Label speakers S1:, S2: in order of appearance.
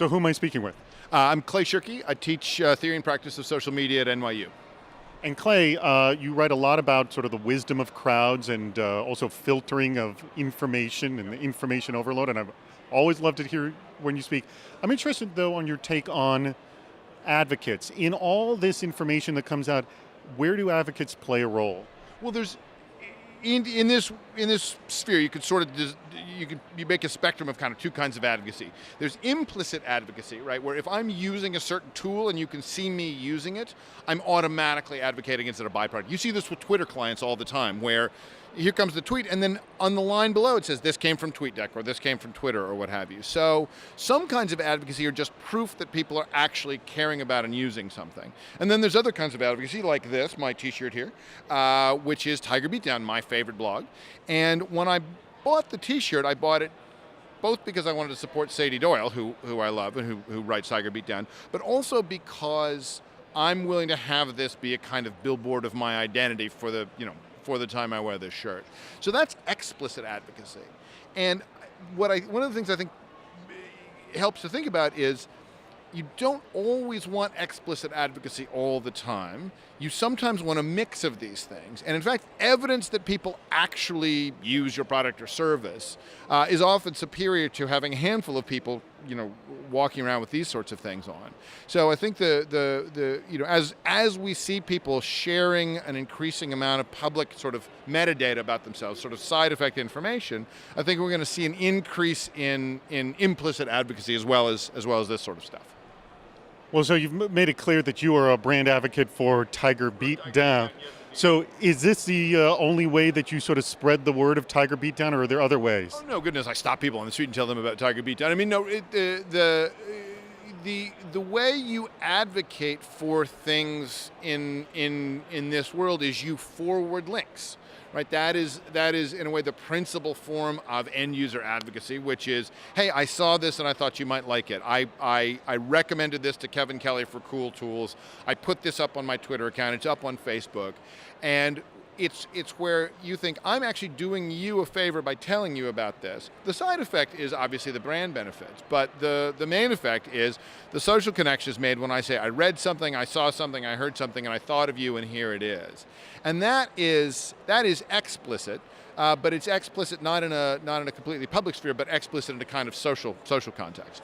S1: So who am I speaking with?
S2: I'm Clay Shirky. I teach theory and practice of social media at NYU.
S1: And Clay, you write a lot about sort of the wisdom of crowds and also filtering of information and the information overload, and I've always loved to hear when you speak. I'm interested, though, on your take on advocates. In all this information that comes out, where do advocates play a role?
S2: Well, there's in this sphere, you could sort of you make a spectrum of kind of two kinds of advocacy. There's implicit advocacy, right, where if I'm using a certain tool and you can see me using it, I'm automatically advocating instead of byproduct. You see this with Twitter clients all the time, where here comes the tweet, and then on the line below it says this came from TweetDeck or this came from Twitter or what have you. So some kinds of advocacy are just proof that people are actually caring about and using something. And then there's other kinds of advocacy like this, my t-shirt here, which is Tiger Beatdown, my favorite blog. And when I bought the t-shirt, I bought it both because I wanted to support Sadie Doyle, who I love and who writes Tiger Beatdown, but also because I'm willing to have this be a kind of billboard of my identity for the time I wear this shirt. So that's explicit advocacy. And one of the things I think helps to think about is you don't always want explicit advocacy all the time. You sometimes want a mix of these things. And in fact, evidence that people actually use your product or service is often superior to having a handful of people, walking around with these sorts of things on. So I think as we see people sharing an increasing amount of public sort of metadata about themselves, sort of side effect information, I think we're going to see an increase in implicit advocacy as well as this sort of stuff.
S1: Well, so you've made it clear that you are a brand advocate for Tiger Beatdown. So is this the only way that you sort of spread the word of Tiger Beatdown, or are there other ways?
S2: Oh, no, goodness, I stop people on the street and tell them about Tiger Beatdown. I mean, no, the way you advocate for things in this world is you forward links. Right, that is in a way the principal form of end user advocacy, which is, hey, I saw this and I thought you might like it. I recommended this to Kevin Kelly for Cool Tools. I put this up on my Twitter account. It's up on Facebook, and it's where you think I'm actually doing you a favor by telling you about this. The side effect is obviously the brand benefits, but the main effect is the social connection is made when I say I read something, I saw something, I heard something, and I thought of you, and here it is. And that is explicit, but it's explicit not in a completely public sphere, but explicit in a kind of social context.